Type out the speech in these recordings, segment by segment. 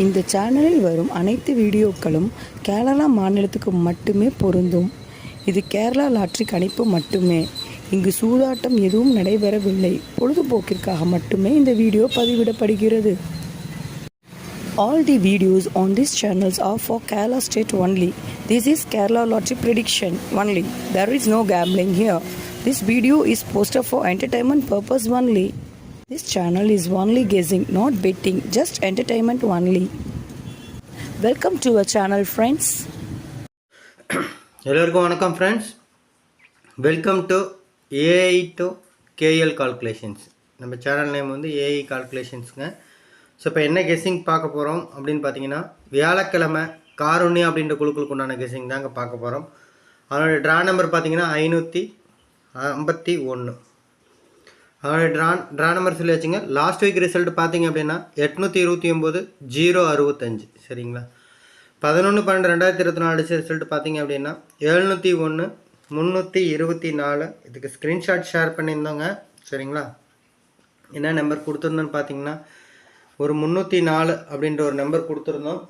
இந்த சேனலில் வரும் அனைத்து வீடியோக்களும் கேரளா மாநிலத்துக்கு மட்டுமே பொருந்தும். இது கேரளா லாட்டரி கணிப்பு மட்டுமே. இங்கு சூதாட்டம் எதுவும் நடைபெறவில்லை. பொழுதுபோக்கிற்காக மட்டுமே இந்த video பதிவிடப்படுகிறது. All the videos on these channels are for Kerala state only. This is Kerala lottery prediction only. There is no gambling here. This video is posted for entertainment purpose only. This channel is only guessing, not betting, just entertainment only. Welcome to our channel, friends. எல்லோருக்கும் வணக்கம் friends. Welcome to AI to KL calculations. நம்ம channel name வந்து AI கால்குலேஷன்ஸுங்க. So இப்போ என்ன guessing பார்க்க போகிறோம் அப்படின்னு பார்த்தீங்கன்னா, வியாழக்கிழமை காருண்யா அப்படின்ற குழுக்களுக்கு உண்டான கெஸ்ஸிங் தாங்க பார்க்க போகிறோம். அதனுடைய ட்ரா நம்பர் பார்த்தீங்கன்னா 551. அதனுடைய ட்ரா நம்பர் சொல்லி வச்சுங்க. லாஸ்ட் வீக் ரிசல்ட் பார்த்தீங்க அப்படின்னா 829 065. சரிங்களா? 11/12/2024 அடிச்ச ரிசல்ட் பார்த்தீங்க அப்படின்னா 701 324. இதுக்கு ஸ்க்ரீன்ஷாட் ஷேர் பண்ணியிருந்தோங்க. சரிங்களா? என்ன நம்பர் கொடுத்துருந்தோன்னு பார்த்தீங்கன்னா ஒரு 304 அப்படின்ற ஒரு நம்பர் கொடுத்துருந்தோம்.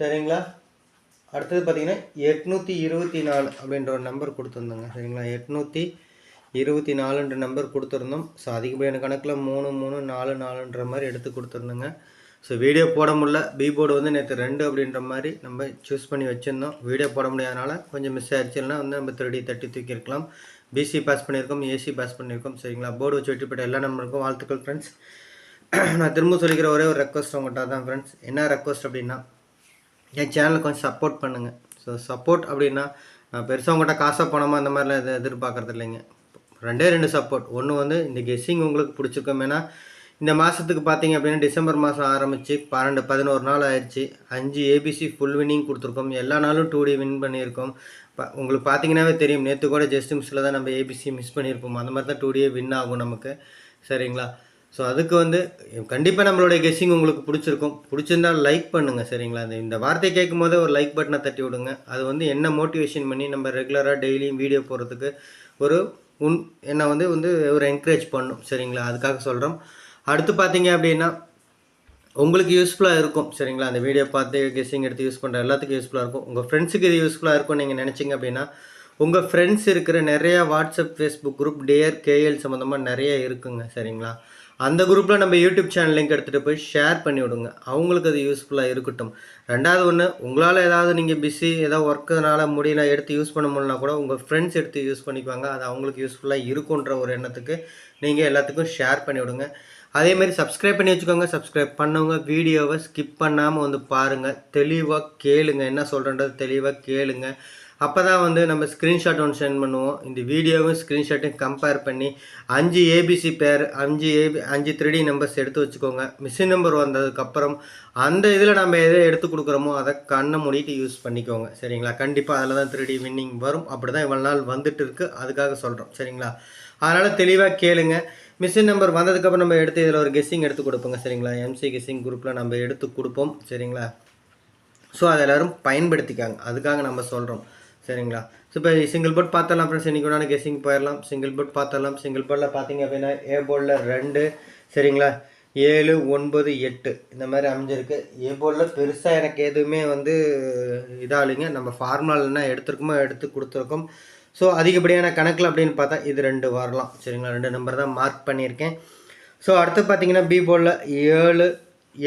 சரிங்களா? அடுத்தது பார்த்தீங்கன்னா 824 அப்படின்ற ஒரு நம்பர் கொடுத்துருந்தோங்க. சரிங்களா? 824ன்ற நம்பர் கொடுத்துருந்தோம். ஸோ அதிகப்படியான கணக்கில் 3 3 4 4ன்ற மாதிரி எடுத்து கொடுத்துருந்தோங்க. ஸோ வீடியோ போட முடியல. போர்டு வந்து நேற்று 2 அப்படின்ற மாதிரி நம்ம சூஸ் பண்ணி வச்சுருந்தோம். வீடியோ போட முடியாதனால கொஞ்சம் மிஸ் ஆகிடுச்சுன்னா வந்து நம்ம 3D தட்டி தூக்கியிருக்கலாம். பிசி பாஸ் பண்ணியிருக்கோம், ஏசி பாஸ் பண்ணியிருக்கோம். சரிங்களா? போர்டு வச்சு வெற்றிப்பட்ட எல்லா நம்பருக்கும் வாழ்த்துக்கள் ஃப்ரெண்ட்ஸ். நான் திரும்ப சொல்லிக்கிற ஒரே ஒரு ரெக்வஸ்ட் உங்கள்கிட்ட தான் ஃப்ரெண்ட்ஸ். என்ன ரெக்வஸ்ட் அப்படின்னா, என் சேனலுக்கு கொஞ்சம் சப்போர்ட் பண்ணுங்கள். ஸோ சப்போர்ட் அப்படின்னா நான் பெருசாக உங்கள்கிட்ட காசாக பணமாக அந்த மாதிரிலாம் எதிர்பார்க்குறது இல்லைங்க. 2 சப்போர்ட். ஒன்று வந்து இந்த கெஸ்ஸிங் உங்களுக்கு பிடிச்சிருக்கும். ஏன்னா இந்த மாதத்துக்கு பார்த்தீங்க அப்படின்னா டிசம்பர் மாதம் ஆரம்பித்து 11 நாள் ஆயிடுச்சு. 5 ஏபிசி ஃபுல் வின்னிங் கொடுத்துருக்கோம். எல்லா நாளும் 2D வின் பண்ணியிருக்கோம். உங்களுக்கு பார்த்தீங்கன்னாவே தெரியும், நேற்று கூட ஜஸ்ட் மிஸ்ஸில் தான் நம்ம ஏபிசி மிஸ் பண்ணியிருப்போம். அந்த மாதிரி தான் 2Dயே வின் ஆகும் நமக்கு. சரிங்களா? ஸோ அதுக்கு வந்து கண்டிப்பாக நம்மளுடைய கெஸ்ஸிங் உங்களுக்கு பிடிச்சிருக்கும். பிடிச்சிருந்தால் லைக் பண்ணுங்கள். சரிங்களா? இந்த வார்த்தையை கேட்கும் போதே ஒரு லைக் பட்டனை தட்டி விடுங்க. அது வந்து என்ன மோட்டிவேஷன் பண்ணி நம்ம ரெகுலராக டெய்லியும் வீடியோ போடுறதுக்கு ஒரு என்னை வந்து ஒரு என்கரேஜ் பண்ணும். சரிங்களா? அதுக்காக சொல்கிறோம். அடுத்து பார்த்தீங்க அப்படின்னா உங்களுக்கு யூஸ்ஃபுல்லாக இருக்கும். சரிங்களா? அந்த வீடியோ பார்த்து கெஸ்ஸிங் எடுத்து யூஸ் பண்ணுற எல்லாத்துக்கும் யூஸ்ஃபுல்லாக இருக்கும். உங்கள் ஃப்ரெண்ட்ஸுக்கு இது யூஸ்ஃபுல்லாக இருக்கும் நீங்கள் நினச்சிங்க அப்படின்னா, உங்கள் ஃப்ரெண்ட்ஸ் இருக்கிற நிறையா வாட்ஸ்அப், ஃபேஸ்புக் குரூப் டேர் கேஎல் சம்மந்தமாக நிறைய இருக்குங்க. சரிங்களா? அந்த குரூப்பில் நம்ம யூடியூப் சேனல் லிங்க் எடுத்துகிட்டு போய் ஷேர் பண்ணி விடுங்க. அவங்களுக்கு அது யூஸ்ஃபுல்லாக இருக்கட்டும். ரெண்டாவது ஒன்று, உங்களால் ஏதாவது நீங்கள் பிஸி ஏதாவது ஒர்க்குனால முடியல எடுத்து யூஸ் பண்ண முடியலனா கூட உங்கள் ஃப்ரெண்ட்ஸ் எடுத்து யூஸ் பண்ணிக்குவாங்க. அது அவங்களுக்கு யூஸ்ஃபுல்லாக இருக்குன்ற ஒரு எண்ணத்துக்கு நீங்கள் எல்லாத்துக்கும் ஷேர் பண்ணி விடுங்க. அதேமாதிரி சப்ஸ்கிரைப் பண்ணி வச்சுக்கோங்க. சப்ஸ்கிரைப் பண்ணவங்க வீடியோவை ஸ்கிப் பண்ணாமல் வந்து பாருங்கள். தெளிவாக கேளுங்க, என்ன சொல்கிறேன்றது தெளிவாக கேளுங்க. அப்போ தான் வந்து நம்ம ஸ்க்ரீன்ஷாட் ஒன்று சென்ட் பண்ணுவோம். இந்த வீடியோவும் ஸ்க்ரீன்ஷாட்டையும் கம்பேர் பண்ணி 5 ஏபிசி பேர் 5 3D நம்பர்ஸ் எடுத்து வச்சுக்கோங்க. மிஷின் நம்பர் வந்ததுக்கப்புறம் அந்த இதில் நம்ம எதை எடுத்து கொடுக்குறோமோ அதை கண்ணை மூடிட்டு யூஸ் பண்ணிக்கோங்க. சரிங்களா? கண்டிப்பாக அதில் தான் 3D வின்னிங் வரும். அப்படி தான் இவ்வளோ நாள் வந்துட்டு இருக்குது. அதுக்காக சொல்கிறோம். சரிங்களா? அதனால் தெளிவாக கேளுங்க. மிஷின் நம்பர் வந்ததுக்கப்புறம் நம்ம எடுத்து இதில் ஒரு கெஸ்ஸிங் எடுத்து கொடுப்போங்க. சரிங்களா? எம்சி கெஸ்ஸிங் குரூப்பில் நம்ம எடுத்து கொடுப்போம். சரிங்களா? ஸோ அதை எல்லோரும் பயன்படுத்திக்காங்க. அதுக்காக நம்ம சொல்கிறோம். சரிங்களா? ஸோ இப்போ சிங்கிள் போர்ட் பார்த்தலாம் ஃப்ரெண்ட்ஸ். இன்றைக்கி உண்டான கெஸ்ஸிங் போயிடலாம். சிங்கிள் போர்ட் பார்த்தலாம். சிங்கிள் போர்டில் பார்த்தீங்க அப்படின்னா ஏ போர்டில் 2, சரிங்களா, 7 9 8 இந்த மாதிரி அமைஞ்சிருக்கு. ஏ போர்டில் பெருசாக எனக்கு எதுவுமே இதாகலைங்க. நம்ம ஃபார்முலானா எடுத்துருக்கோமோ எடுத்து கொடுத்துருக்கோம். ஸோ அதிகப்படியான கணக்கில் அப்படின்னு பார்த்தா இது 2 வரலாம். சரிங்களா? 2 நம்பர் தான் மார்க் பண்ணியிருக்கேன். ஸோ அடுத்து பார்த்தீங்கன்னா பி போர்டில் 7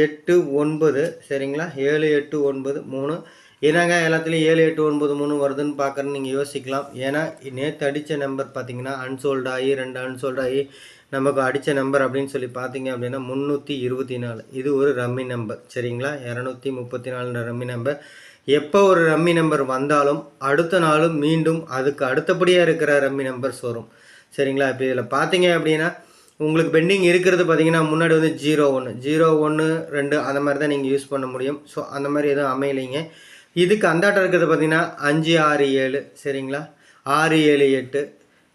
8 9, சரிங்களா, 7 8 9 3. ஏன்னாங்க எல்லாத்துலேயும் 7 8 9 3 வருதுன்னு பார்க்குறேன்னு நீங்கள் யோசிக்கலாம். ஏன்னா நேற்று அடித்த நம்பர் பார்த்தீங்கன்னா அன்சோல்டு ஆகி 2 அன்சோல்டு ஆகி நமக்கு அடித்த நம்பர் அப்படின்னு சொல்லி பார்த்தீங்க அப்படின்னா 324. இது ஒரு ரம்மி நம்பர். சரிங்களா? 234 ரம்மி நம்பர். எப்போ ஒரு ரம்மி நம்பர் வந்தாலும் அடுத்த நாளும் மீண்டும் அதுக்கு அடுத்தபடியாக இருக்கிற ரம்மி நம்பர்ஸ் வரும். சரிங்களா? இப்போ இதில் பார்த்தீங்க அப்படின்னா உங்களுக்கு பெண்டிங் இருக்கிறது பார்த்தீங்கன்னா முன்னாடி 0 1 0 1 2 அந்த மாதிரி தான் நீங்கள் யூஸ் பண்ண முடியும். ஸோ அந்த மாதிரி எதுவும் அமையலைங்க. இதுக்கு அந்தாட்டம் இருக்கிறது பார்த்தீங்கன்னா 5 6 7, சரிங்களா, 6 7 8,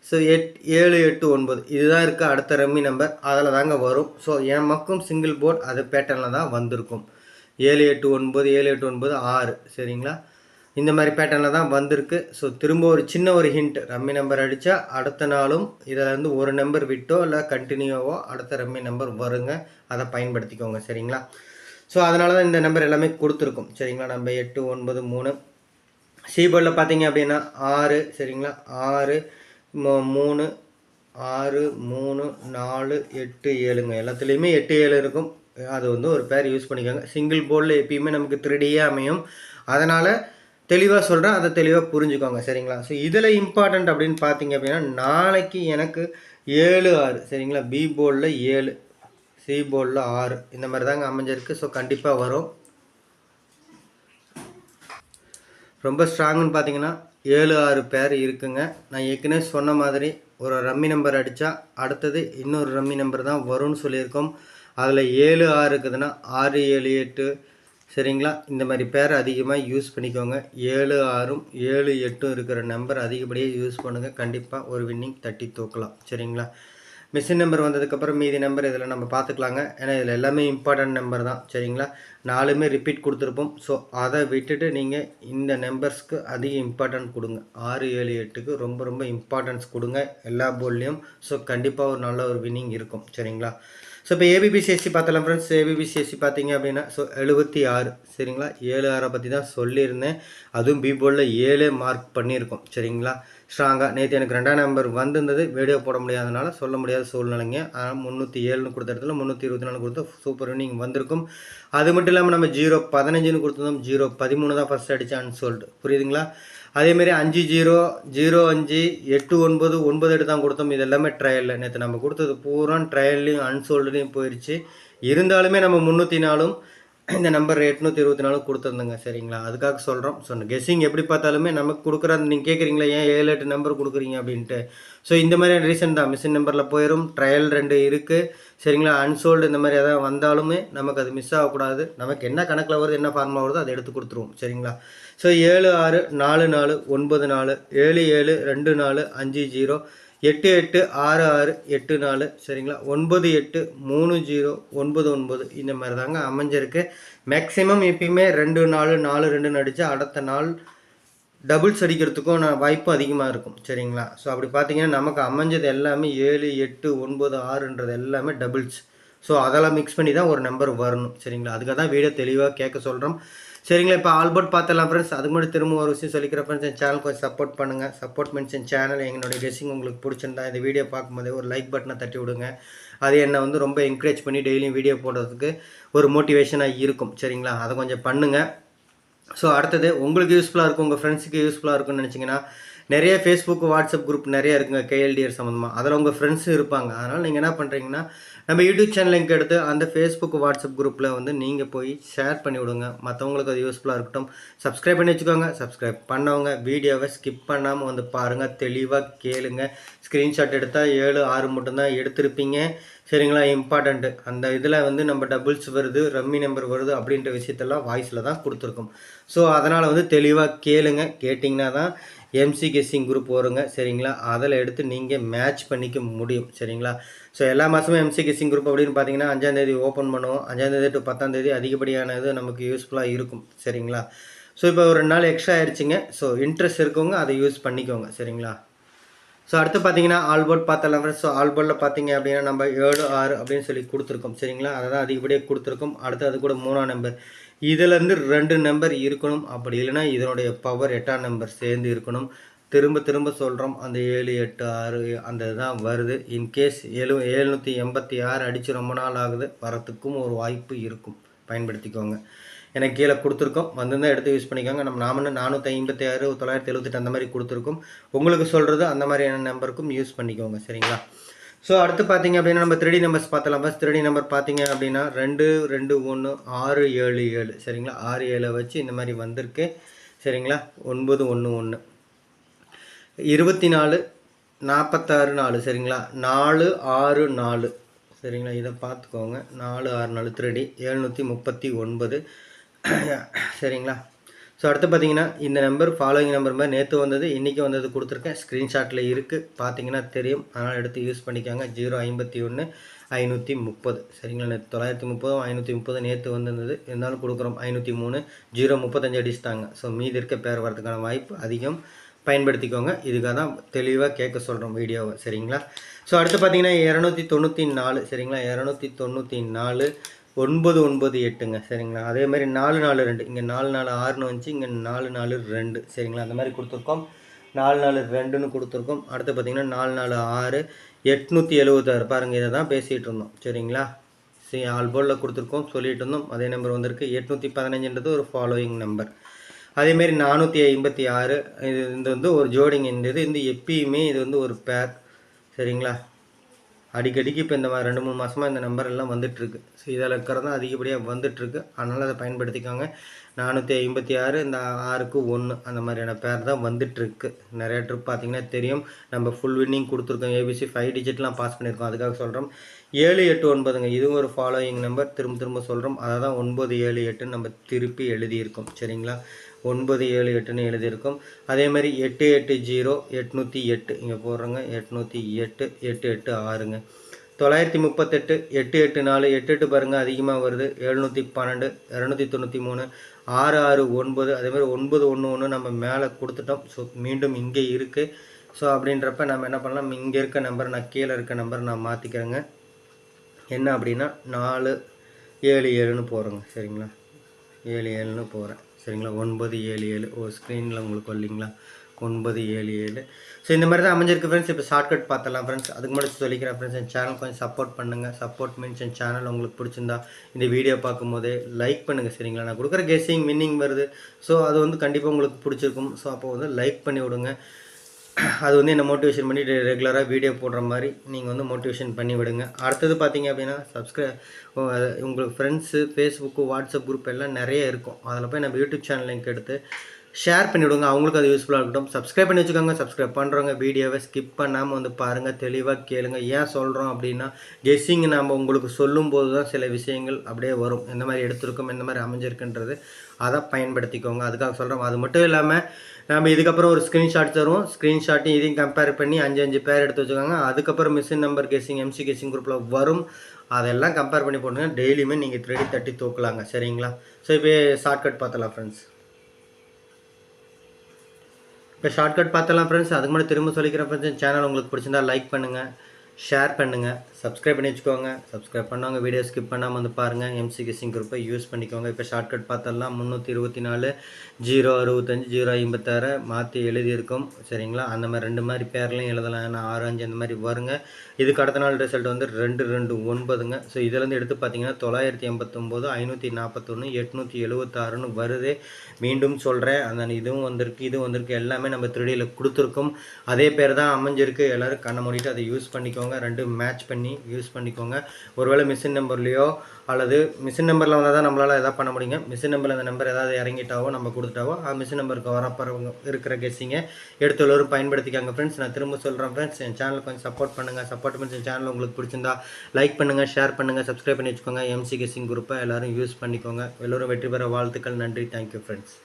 ஸோ 7 8 9 இதுதான் இருக்குது அடுத்த ரம்மி நம்பர். அதில் தாங்க வரும். ஸோ நமக்கும் சிங்கிள் போர்ட் அது பேட்டர்னில் தான் வந்திருக்கும். 7 8 9 7 8 9 6, சரிங்களா, இந்த மாதிரி பேட்டர்னில் தான் வந்திருக்கு. ஸோ திரும்ப ஒரு சின்ன ஒரு ஹிண்ட், ரம்மி நம்பர் அடித்தா அடுத்த நாளும் இதில் ஒரு நம்பர் விட்டோ இல்லை கண்டினியூவோ அடுத்த ரம்மி நம்பர் வருங்க. அதை பயன்படுத்திக்கோங்க. சரிங்களா? ஸோ அதனால தான் இந்த நம்பர் எல்லாமே கொடுத்துருக்கோம் சரிங்களா. நம்ம 893 சிபோர்டில் பார்த்தீங்க அப்படின்னா 6 சரிங்களா. 6 3 6 3 4 8 7ங்க. எல்லாத்துலேயுமே 8 7 இருக்கும். அது வந்து ஒரு பேர் யூஸ் பண்ணிக்கோங்க. சிங்கிள் போர்டில் எப்பயுமே நமக்கு 3Dயே அமையும். அதனால் தெளிவாக சொல்கிறேன், அதை தெளிவாக புரிஞ்சுக்கோங்க சரிங்களா. ஸோ இதில் இம்பார்ட்டண்ட் அப்படின்னு பார்த்தீங்க அப்படின்னா நாளைக்கு எனக்கு 7 6 சரிங்களா. பி போர்டில் 7, சி போர்டில் 6 இந்த மாதிரி தாங்க அமைஞ்சிருக்கு. ஸோ கண்டிப்பாக வரும். ரொம்ப ஸ்ட்ராங்குன்னு பார்த்தீங்கன்னா 7 6 பேர் இருக்குங்க. நான் ஏற்கனவே சொன்ன மாதிரி ஒரு ரம்மி நம்பர் அடித்தா அடுத்தது இன்னொரு ரம்மி நம்பர் தான் வரும்னு சொல்லியிருக்கோம். அதில் 7 6 இருக்குதுன்னா 6 7 8 சரிங்களா. இந்த மாதிரி பேர் அதிகமாக யூஸ் பண்ணிக்கோங்க. 7 6 7 8 இருக்கிற நம்பர் அதிகப்படியாக யூஸ் பண்ணுங்கள். கண்டிப்பாக ஒரு வின்னிங் தட்டி தூக்கலாம் சரிங்களா. மிஷின் நம்பர் வந்ததுக்கப்புறம் மீதி நம்பர் இதில் நம்ம பார்த்துக்கலாங்க. ஏன்னா இதில் எல்லாமே இம்பார்ட்டன்ட் நம்பர் தான் சரிங்களா. 4மே ரிப்பீட் கொடுத்துருப்போம். ஸோ அதை விட்டுட்டு நீங்கள் இந்த நம்பர்ஸ்க்கு அதிக இம்பார்ட்டன்ட் கொடுங்க. 6 7 8க்கு ரொம்ப ரொம்ப இம்பார்ட்டன்ஸ் கொடுங்க எல்லா போர்ட்லேயும். ஸோ கண்டிப்பாக ஒரு நல்ல ஒரு வின்னிங் இருக்கும் சரிங்களா. ஸோ இப்போ ஏபிபிசிஎஸ்சி பார்த்தலாம் ஃப்ரெண்ட்ஸ். ஏபிபிசிஎஸ்சி பார்த்தீங்க அப்படின்னா 76 சரிங்களா. 7 6 பற்றி தான் சொல்லியிருந்தேன். அதுவும் பி போர்டில் 7 மார்க் பண்ணியிருக்கோம் சரிங்களா. ஸ்ட்ராங்காக நேற்று எனக்கு 2ஆம் நம்பர் வந்திருந்தது. வீடியோ போட முடியாதனால சொல்ல முடியாத சூழ்நிலைங்க. அதனால் 307ன்னு கொடுத்த இடத்துல 324 கொடுத்து சூப்பர் வின்னிங் வந்திருக்கும். அது மட்டும் இல்லாமல் நம்ம 0-15ன்னு கொடுத்துருந்தோம். 0-13 தான் ஃபஸ்ட் அடித்து அன்சோல்டு. புரியுதுங்களா. அதேமாரி 5-0 0-5 8-9 9 தான் கொடுத்தோம். இது எல்லாமே ட்ரையலில். நேற்று நம்ம கொடுத்தது பூரா ட்ரையல்லையும் அன்சோல்டுலையும் போயிடுச்சு. இருந்தாலுமே நம்ம 304 இந்த நம்பர் 824 கொடுத்துருந்தோங்க சரிங்களா. அதுக்காக சொல்கிறோம். ஸோ கெஸ்ஸிங் எப்படி பார்த்தாலுமே நமக்கு கொடுக்குற நீங்கள் கேட்குறீங்களா ஏன் 7 8 நம்பர் கொடுக்குறீங்க அப்படின்ட்டு. ஸோ இந்த மாதிரியான ரீசன் தான். மிஷின் நம்பரில் போயிடும். ட்ரையல் 2 இருக்குது சரிங்களா. அன்சோல்டு இந்த மாதிரி எதாவது வந்தாலுமே நமக்கு அது மிஸ் ஆகக்கூடாது. நமக்கு என்ன கணக்கில் வருது என்ன ஃபார்முலா வருதோ அதை எடுத்து கொடுத்துருவோம் சரிங்களா. ஸோ 7 6 4 4 9 4 7 7 2 4 5 0 8 8 6 6 8 4 சரிங்களா. 9 8 3 0 9 9 இந்த மாதிரி தாங்க அமைஞ்சிருக்கு. மேக்ஸிமம் எப்பயுமே 2 4 4 2ன்னு அடித்தா அடுத்த நாள் டபுள்ஸ் அடிக்கிறதுக்கும் வாய்ப்பும் அதிகமாக இருக்கும் சரிங்களா. ஸோ அப்படி பார்த்தீங்கன்னா நமக்கு அமைஞ்சது எல்லாமே 7 8 9 6ன்றது எல்லாமே டபுள்ஸ். ஸோ அதெல்லாம் மிக்ஸ் பண்ணி தான் ஒரு நம்பர் வரணும் சரிங்களா. அதுக்காக தான் வீடியோ தெளிவாக கேட்க சொல்கிறோம் சரிங்களா. இப்போ ஆல்போர்ட் பார்த்தலாம் ஃப்ரெண்ட்ஸ். அதுக்கு முன்னாடி திரும்ப ஒரு விஷயம் சொல்லிக்கிற ஃப்ரெண்ட்ஸ், என் சேனல் கொஞ்சம் சப்போர்ட் பண்ணுங்கள். சப்போர்ட் மீன்ஸ் என் சேனல் எங்களுடைய கெஸ்ஸிங் உங்களுக்கு பிடிச்சிருந்தா இந்த வீடியோ பார்க்கும்போதே ஒரு லைக் பட்டனை தட்டி விடுங்க. அது என்னை வந்து ரொம்ப என்கரேஜ் பண்ணி டெய்லியும் வீடியோ போடுறதுக்கு ஒரு மோட்டிவேஷனாக இருக்கும் சரிங்களா. அதை கொஞ்சம் பண்ணுங்கள். ஸோ அடுத்தது உங்களுக்கு யூஸ்ஃபுல்லாக இருக்கும், உங்கள் ஃப்ரெண்ட்ஸுக்கு யூஸ்ஃபுல்லாக இருக்கும்னு நினச்சிங்கன்னா நிறைய ஃபேஸ்புக் வாட்ஸ்அப் குரூப் நிறைய இருக்குங்க கேஎல்டிஆர் சம்மந்தமாக. அதில் உங்கள் ஃப்ரெண்ட்ஸும் இருப்பாங்க. அதனால் நீங்கள் என்ன பண்ணுறீங்கன்னா நம்ம யூடியூப் சேனல் லிங்க் எடுத்து அந்த ஃபேஸ்புக் வாட்ஸ்அப் குரூப்பில் வந்து நீங்கள் போய் ஷேர் பண்ணி விடுங்க. மற்றவங்களுக்கு அது யூஸ்ஃபுல்லாக இருக்கட்டும். சப்ஸ்கிரைப் பண்ணி வச்சுக்கோங்க. சப்ஸ்கிரைப் பண்ணவங்க வீடியோவை ஸ்கிப் பண்ணாமல் வந்து பாருங்கள். தெளிவாக கேளுங்க. ஸ்க்ரீன்ஷாட் எடுத்தால் 7 6 மட்டும்தான் எடுத்திருப்பீங்க சரிங்களா. இம்பார்ட்டண்ட்டு அந்த இதில் வந்து நம்ம டபுள்ஸ் வருது ரம்மி நம்பர் வருது அப்படின்ற விஷயத்தெல்லாம் வாய்ஸில் தான் கொடுத்துருக்கோம். ஸோ அதனால் வந்து தெளிவாக கேளுங்க. கேட்டிங்கன்னா தான் எம்சி கெஸ்ஸிங் குரூப் வருங்க சரிங்களா. அதில் எடுத்து நீங்கள் மேட்ச் பண்ணிக்க முடியும் சரிங்களா. ஸோ எல்லா மாதமும் எம்சி கெஸ்ஸிங் குரூப் அப்படின்னு பார்த்தீங்கன்னா 5ஆம் தேதி ஓப்பன் பண்ணுவோம். 5ஆம் தேதி டு 10ஆம் தேதி அதிகப்படியான இது நமக்கு யூஸ்ஃபுல்லாக இருக்கும் சரிங்களா. ஸோ இப்போ ஒரு 2 நாள் எக்ஸ்ட்ரா ஆயிடுச்சுங்க. ஸோ இன்ட்ரெஸ்ட் இருக்கவங்க அதை யூஸ் பண்ணிக்கோங்க சரிங்களா. ஸோ அடுத்து பார்த்தீங்கன்னா ஆல்போர்ட் பார்த்தலாம் ஃப்ரெண்ட்ஸ். ஸோ ஆல்போர்டில் பார்த்தீங்க அப்படின்னா நம்ம 7 6 அப்படின்னு சொல்லி கொடுத்துருக்கோம் சரிங்களா. அதை தான் அதிகப்படியாக கொடுத்துருக்கோம். அடுத்து அது கூட 3ஆம் நம்பர். இதிலேருந்து 2 நம்பர் இருக்கணும். அப்படி இல்லைன்னா இதனுடைய பவர் 8ஆம் நம்பர் சேர்ந்து இருக்கணும். திரும்ப திரும்ப சொல்கிறோம், அந்த 7 8 6 அந்த இதுதான் வருது. இன்கேஸ் 786 அடித்து ரொம்ப நாள் ஆகுது, வரத்துக்கும் ஒரு வாய்ப்பு இருக்கும். பயன்படுத்திக்கோங்க. எனக்கு கீழே கொடுத்துருக்கோம், வந்திருந்தால் எடுத்து யூஸ் பண்ணிக்கோங்க. நம்ம 456 978 அந்த மாதிரி கொடுத்துருக்கோம். உங்களுக்கு சொல்கிறது அந்த மாதிரியான நம்பருக்கும் யூஸ் பண்ணிக்கோங்க சரிங்களா. ஸோ அடுத்து பார்த்தீங்க அப்படின்னா நம்ம 3D நம்பர்ஸ் பார்த்தலாம். பஸ் 3D நம்பர் பார்த்தீங்க அப்படின்னா 2 2 1 6 7 7 சரிங்களா. 6 7 வச்சு இந்த மாதிரி வந்திருக்கு சரிங்களா. 9 1 1 24 46 4 சரிங்களா. 4 6 4 சரிங்களா. இதை பார்த்துக்கோங்க. 4 6 4 3D 739 சரிங்களா. ஸோ அடுத்து பார்த்தீங்கன்னா இந்த நம்பர் ஃபாலோயிங் நம்பர் மாதிரி நேற்று வந்தது இன்றைக்கி வந்தது கொடுத்துருக்கேன். ஸ்க்ரீன்ஷாட்டில் இருக்குது, பார்த்தீங்கன்னா தெரியும். அதனால் எடுத்து யூஸ் பண்ணிக்காங்க. 051 530 சரிங்களா. நேற்று 930 530 நேற்று வந்திருந்தது, இருந்தாலும் கொடுக்குறோம் 503 035 அடிச்சிட்டாங்க. ஸோ மீதி இருக்க பேர் வரதுக்கான வாய்ப்பு அதிகம். பயன்படுத்திக்கோங்க. இதுக்காக தான் தெளிவாக கேட்க சொல்கிறோம் வீடியோவை சரிங்களா. ஸோ அடுத்து பார்த்தீங்கன்னா 294 சரிங்களா. 294 998ங்க சரிங்களா. அதே மாதிரி 442 இங்கே 446ன்னு வந்துச்சு, இங்கே 442 சரிங்களா. அந்த மாதிரி கொடுத்துருக்கோம். 442ன்னு கொடுத்துருக்கோம். அடுத்து பார்த்தீங்கன்னா 446 876 பாருங்கள், இதை தான் பேசிகிட்டு இருந்தோம் சரிங்களா. சரி, ஆல் போர்டில் கொடுத்துருக்கோம், சொல்லிட்டு இருந்தோம். அதே நம்பர் வந்திருக்கு. 815ன்றது ஒரு ஃபாலோயிங் நம்பர். அதேமாரி 456 இது வந்து ஒரு ஜோடிங்க. இந்த எப்பயுமே இது வந்து ஒரு பேர் சரிங்களா. அடிக்கடிக்கு இப்போ இந்த மாதிரி 2-3 மாதமாக இந்த நம்பர் எல்லாம் வந்துட்டுருக்கு. ஸோ இதில் இருக்கிறது தான் அதிகப்படியாக வந்துட்டுருக்கு. அதனால் அதை பயன்படுத்திக்கோங்க. 456 இந்த 6க்கு 1 அந்த மாதிரியான பேர் தான் வந்துட்டுருக்கு. நிறைய ட்ரிப் பார்த்தீங்கன்னா தெரியும். நம்ம ஃபுல் வின்னிங் கொடுத்துருக்கோம். ஏபிசி 5 டிஜிட்லாம் பாஸ் பண்ணியிருக்கோம். அதுக்காக சொல்கிறோம். 789ங்க இதுவும் ஒரு ஃபாலோயிங் நம்பர். திரும்ப சொல்கிறோம். அதை தான் 978 நம்ம திருப்பி எழுதியிருக்கோம் சரிங்களா. 978ன்னு எழுதியிருக்கோம். அதே மாதிரி 880 808 இங்கே போடுறோங்க. 808 886ங்க. 938 884 88 பாருங்கள் அதிகமாக வருது. 712 293 669 அதே மாதிரி 911 நம்ம மேலே கொடுத்துட்டோம். ஸோ மீண்டும் இங்கே இருக்குது. ஸோ அப்படின்றப்ப நம்ம என்ன பண்ணலாம், இங்கே இருக்க நம்பர் நான் கீழே இருக்க நம்பர் நான் மாற்றிக்கிறேங்க. என்ன அப்படின்னா 477ன்னு போகிறோங்க சரிங்களா. 77ன்னு போகிறேன் சரிங்களா. 977 ஒரு ஸ்க்ரீனில் உங்களுக்கு வரலிங்களா, 977. ஸோ இந்த மாதிரி தான் அமைஞ்சிருக்கு ஃப்ரெண்ட்ஸ். இப்போ ஷார்ட்கட் பார்த்துடலாம் ஃப்ரெண்ட்ஸ். அதுக்கு முன்னாடி சொல்லிக்கிறேன் ஃப்ரெண்ட்ஸ், என் சேனல் கொஞ்சம் சப்போர்ட் பண்ணுங்கள். சப்போர்ட் மீன்ஸ் என் சேனல் உங்களுக்கு பிடிச்சிருந்தா இந்த வீடியோ பார்க்கும்போதே லைக் பண்ணுங்கள் சரிங்களா. நான் கொடுக்குற கெஸ்ஸிங் வின்னிங் வருது. ஸோ அது வந்து கண்டிப்பாக உங்களுக்கு பிடிச்சிருக்கும். ஸோ அப்போ வந்து லைக் பண்ணி விடுங்க. அது வந்து என்ன மோட்டிவேஷன் பண்ணி ரெகுலராக வீடியோ போடுற மாதிரி நீங்கள் வந்து மோட்டிவேஷன் பண்ணி விடுங்க. அடுத்தது பார்த்தீங்க அப்படின்னா உங்களுக்கு ஃப்ரெண்ட்ஸு ஃபேஸ்புக்கு வாட்ஸ்அப் குரூப் எல்லாம் நிறைய இருக்கும். அதில் போய் நம்ம யூடியூப் சேனல் லிங்க் எடுத்து ஷேர் பண்ணிவிடுங்க. அவங்களுக்கு அது யூஸ்ஃபுல்லாக இருக்கட்டும். சப்ஸ்கிரைப் பண்ணி வச்சுக்கோங்க. சப்ஸ்கிரைப் பண்ணுறவங்க வீடியோவை ஸ்கிப் பண்ணாமல் வந்து பாருங்கள், தெளிவாக கேளுங்க. ஏன் சொல்கிறோம் அப்படின்னா கெஸ்ஸிங் நம்ம உங்களுக்கு சொல்லும்போது தான் சில விஷயங்கள் அப்படியே வரும். எந்த மாதிரி எடுத்திருக்கோம், எந்த மாதிரி அமைஞ்சிருக்குன்றது அதை பயன்படுத்திக்கோங்க. அதுக்காக சொல்கிறோம். அது மட்டும் இல்லாமல் நம்ம இதுக்கப்புறம் ஒரு ஸ்க்ரீன்ஷாட் தருவோம். ஸ்க்ரீன்ஷாட்டையும் இதையும் கம்பேர் பண்ணி 5 பேர் எடுத்து வச்சுக்கோங்க. அதுக்கப்புறம் machine number guessing MC guessing குரூப்பில் வரும். அதெல்லாம் கம்பேர் பண்ணி போட்டுங்க. டெய்லியுமே நீங்கள் 3D தட்டி தூக்கலாங்க சரிங்களா. ஸோ இப்போ ஷார்ட்கட் பார்த்தலாம் ஃப்ரெண்ட்ஸ். இப்போ ஷார்ட்கட் பார்த்தலாம் ஃப்ரெண்ட்ஸ். அதுக்கு முன்னாடி திரும்ப சொல்லிக்கிறேன் ஃப்ரெண்ட்ஸ், சேனல் உங்களுக்கு பிடிச்சிருந்தா லைக் பண்ணுங்கள், ஷேர் பண்ணுங்கள், சப்ஸ்கிரைப் பண்ணி வச்சுக்கோங்க. சப்ஸ்கிரைப் பண்ணவங்க வீடியோ ஸ்கிப் பண்ணாமல் வந்து பாருங்கள். எம்சி கெஸ்ஸிங் குரூப்பை யூஸ் பண்ணிக்கோங்க. இப்போ ஷார்ட்கட் பார்த்தலாம். 324 065 056 மாற்றி எழுதியிருக்கோம் சரிங்களா. அந்த மாதிரி 2 மாதிரி பேர்லையும் எழுதலாம். ஏன்னா 6 5 அந்த மாதிரி வருங்க. இதுக்கு அடுத்த நாள் ரிசல்ட் வந்து 229ங்க. ஸோ இதிலேருந்து எடுத்து பார்த்தீங்கன்னா 989 541 876ன்னு வருது. மீண்டும் சொல்கிறேன், அந்த இதுவும் வந்திருக்கு, இதுவும் வந்திருக்கு. எல்லாமே நம்ம 3Dயில் கொடுத்துருக்கோம். அதே பேர் தான் அமைஞ்சிருக்கு. எல்லோரும் கண்ணை மூடிட்டு அதை யூஸ் பண்ணிக்கோங்க. 2 மேட்ச் பண்ணி யூஸ் பண்ணிக்கோங்க. ஒருவேளை மிஷின் நம்பர்லையோ அல்லது மிஷின் நம்பரில் வந்தால் தான் நம்மளால் எதாவது பண்ண முடியுங்க. மிஷின் நம்பரில் அந்த நம்பர் ஏதாவது இறங்கிட்டாவோ நம்ம கொடுத்துட்டாவோ மிஷின் நம்பருக்கு வரப்பறவங்க இருக்கிற கெஸ்ஸிங்கை எடுத்து எல்லோரும் பயன்படுத்திக்காங்க ஃப்ரெண்ட்ஸ். நான் திரும்ப சொல்கிறேன் ஃப்ரெண்ட்ஸ், என் சேனல் கொஞ்சம் சப்போர்ட் பண்ணுங்கள். சப்போர்ட் பண்ணி என் சேனல் உங்களுக்கு பிடிச்சிருந்தா லைக் பண்ணுங்கள், ஷேர் பண்ணுங்கள், சப்ஸ்கிரைப் பண்ணி வச்சுக்கோங்க. எம்சி கெஸ்ஸிங் குரூப்பை எல்லோரும் யூஸ் பண்ணிக்கோங்க. எல்லோரும் வெற்றி பெற வாழ்த்துக்கள். நன்றி. Thank you friends.